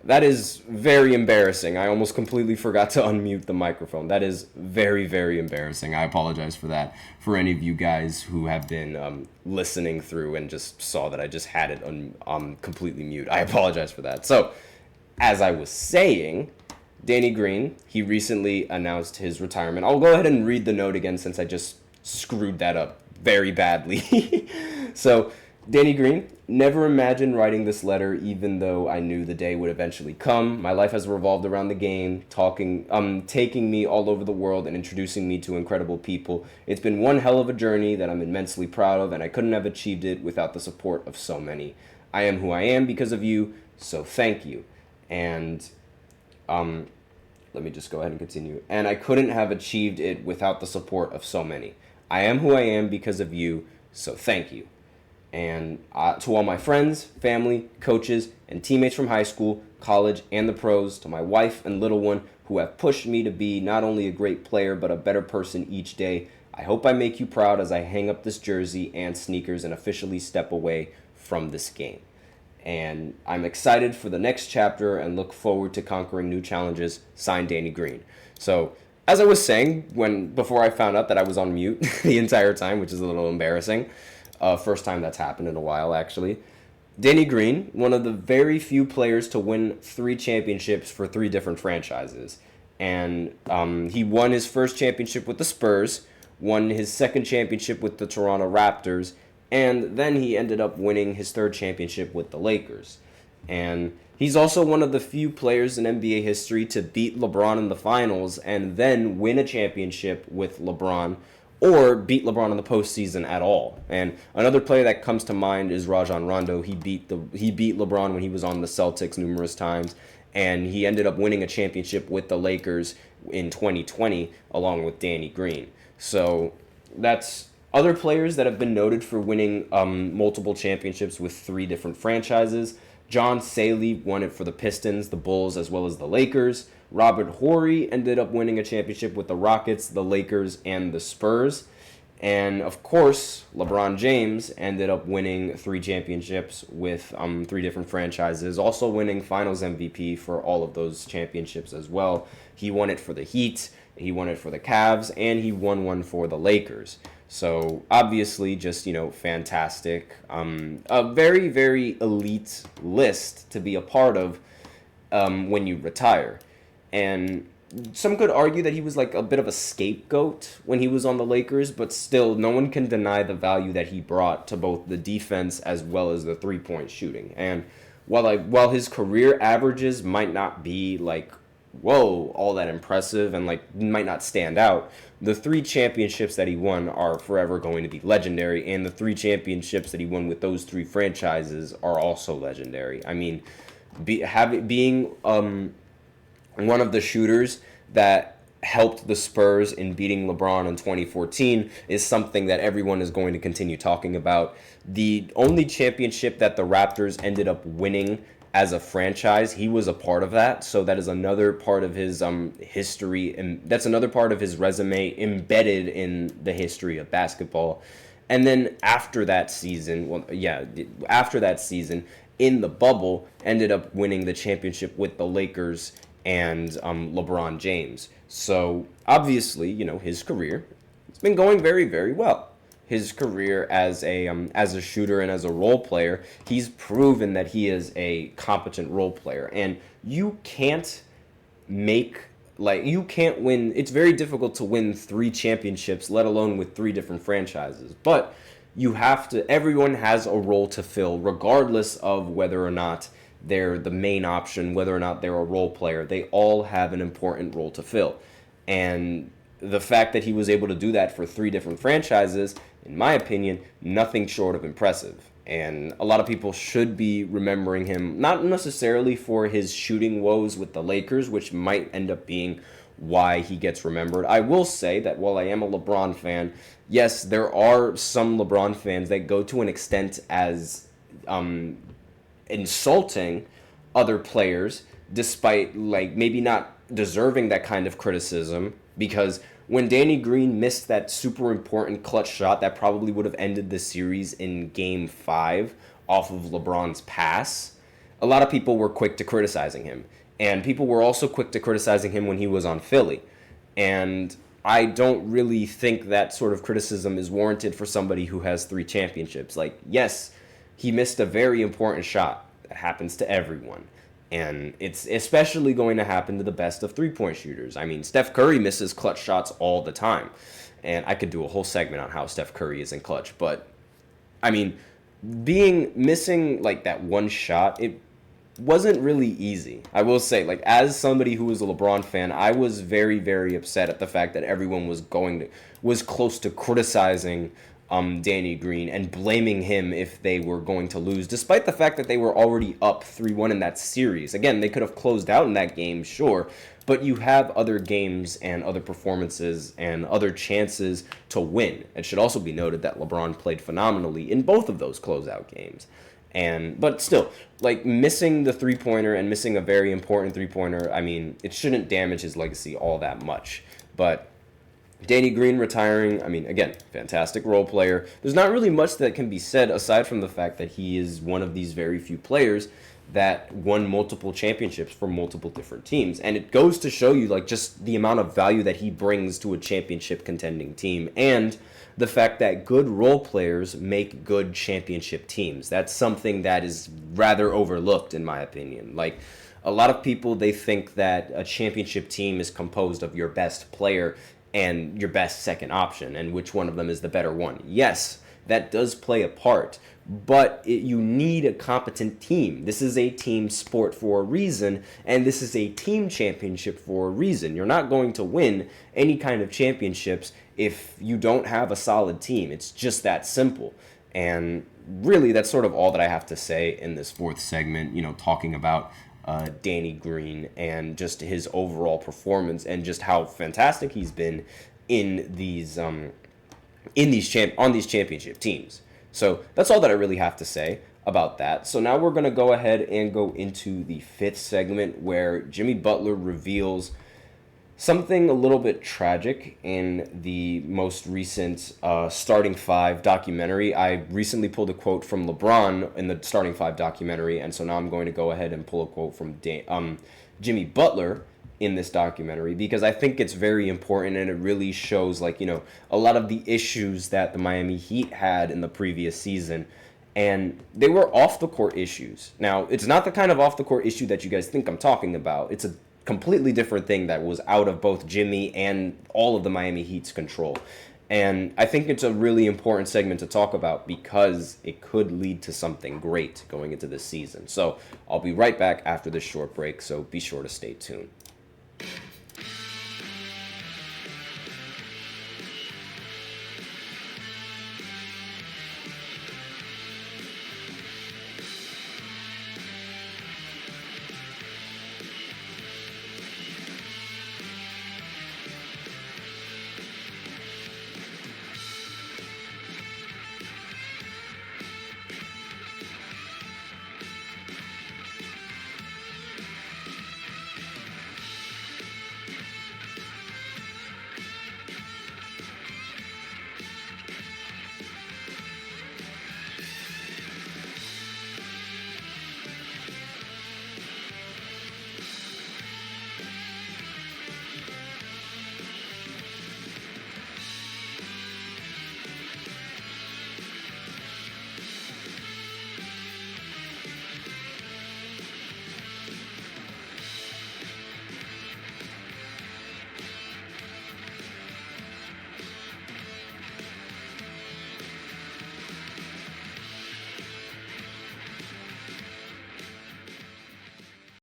That is very embarrassing. I almost completely forgot to unmute the microphone. That is very, very embarrassing. I apologize for that. For any of you guys who have been listening through and just saw that I just had it on completely mute, I apologize for that. So, as I was saying, Danny Green, he recently announced his retirement. I'll go ahead and read the note again since I just screwed that up very badly. So, Danny Green, never imagined writing this letter even though I knew the day would eventually come. My life has revolved around the game, taking me all over the world and introducing me to incredible people. It's been one hell of a journey that I'm immensely proud of, and I couldn't have achieved it without the support of so many. I am who I am because of you, so thank you. And let me just go ahead and continue. And I couldn't have achieved it without the support of so many. I am who I am because of you, so thank you. And to all my friends, family, coaches, and teammates from high school, college, and the pros, to my wife and little one who have pushed me to be not only a great player but a better person each day, I hope I make you proud as I hang up this jersey and sneakers and officially step away from this game. And I'm excited for the next chapter and look forward to conquering new challenges. Signed, Danny Green. So, as I was saying, before I found out that I was on mute the entire time, which is a little embarrassing, first time that's happened in a while, actually. Danny Green, one of the very few players to win 3 championships for 3 different franchises. And he won his first championship with the Spurs, won his second championship with the Toronto Raptors, and then he ended up winning his third championship with the Lakers. And he's also one of the few players in NBA history to beat LeBron in the finals and then win a championship with LeBron, or beat LeBron in the postseason at all. And another player that comes to mind is Rajon Rondo. He beat LeBron when he was on the Celtics numerous times, and he ended up winning a championship with the Lakers in 2020 along with Danny Green. So that's other players that have been noted for winning multiple championships with 3 different franchises. John Saley won it for the Pistons, the Bulls, as well as the Lakers. Robert Horry ended up winning a championship with the Rockets, the Lakers, and the Spurs. And, of course, LeBron James ended up winning 3 championships with 3 different franchises, also winning Finals MVP for all of those championships as well. He won it for the Heat, he won it for the Cavs, and he won one for the Lakers. So, obviously, just, fantastic. A very, very elite list to be a part of when you retire. And some could argue that he was like a bit of a scapegoat when he was on the Lakers, but still, no one can deny the value that he brought to both the defense as well as the three-point shooting. And while his career averages might not be like, whoa, all that impressive and like might not stand out, the 3 championships that he won are forever going to be legendary, and the 3 championships that he won with those 3 franchises are also legendary. I mean, being one of the shooters that helped the Spurs in beating LeBron in 2014 is something that everyone is going to continue talking about. The only championship that the Raptors ended up winning as a franchise, he was a part of that. So that is another part of his history, and that's another part of his resume embedded in the history of basketball. And then after that season, in the bubble, ended up winning the championship with the Lakers and LeBron James. So obviously, his career, it's been going very, very well. His career as a shooter and as a role player, he's proven that he is a competent role player. And you can't win. It's very difficult to win 3 championships, let alone with 3 different franchises. But everyone has a role to fill, regardless of whether or not they're the main option, whether or not they're a role player. They all have an important role to fill. And the fact that he was able to do that for 3 different franchises, in my opinion, nothing short of impressive. And a lot of people should be remembering him, not necessarily for his shooting woes with the Lakers, which might end up being why he gets remembered. I will say that while I am a LeBron fan, yes, there are some LeBron fans that go to an extent as insulting other players, despite maybe not deserving that kind of criticism, because when Danny Green missed that super important clutch shot that probably would have ended the series in Game 5 off of LeBron's pass, a lot of people were quick to criticizing him. And people were also quick to criticizing him when he was on Philly. And I don't really think that sort of criticism is warranted for somebody who has 3 championships. Like, yes, he missed a very important shot. That happens to everyone. And it's especially going to happen to the best of three-point shooters. I mean, Steph Curry misses clutch shots all the time. And I could do a whole segment on how Steph Curry is in clutch. But, I mean, missing, like, that one shot, it wasn't really easy. I will say, like, as somebody who was a LeBron fan, I was very, very upset at the fact that everyone was close to criticizing Danny Green and blaming him if they were going to lose, despite the fact that they were already up 3-1 in that series. Again, they could have closed out in that game, sure, but you have other games and other performances and other chances to win. It should also be noted that LeBron played phenomenally in both of those closeout games. But still, like, missing the three-pointer and missing a very important three-pointer, I mean, it shouldn't damage his legacy all that much. But Danny Green retiring, I mean, again, fantastic role player. There's not really much that can be said aside from the fact that he is one of these very few players that won multiple championships for multiple different teams. And it goes to show you, like, just the amount of value that he brings to a championship contending team, and the fact that good role players make good championship teams. That's something that is rather overlooked, in my opinion. Like, a lot of people, they think that a championship team is composed of your best player and your best second option, and which one of them is the better one. Yes, that does play a part, but you need a competent team. This is a team sport for a reason, and this is a team championship for a reason. You're not going to win any kind of championships if you don't have a solid team. It's just that simple. And really, that's sort of all that I have to say in this fourth segment, talking about Danny Green and just his overall performance and just how fantastic he's been in these championship teams. So that's all that I really have to say about that. So now we're going to go ahead and go into the fifth segment, where Jimmy Butler reveals something a little bit tragic in the most recent Starting Five documentary. I recently pulled a quote from LeBron in the Starting Five documentary, and so now I'm going to go ahead and pull a quote from Jimmy Butler in this documentary, because I think it's very important, and it really shows, like, a lot of the issues that the Miami Heat had in the previous season. And they were off-the-court issues. Now, it's not the kind of off-the-court issue that you guys think I'm talking about. It's a completely different thing that was out of both Jimmy and all of the Miami Heat's control. And I think it's a really important segment to talk about because it could lead to something great going into this season. So I'll be right back after this short break, so be sure to stay tuned.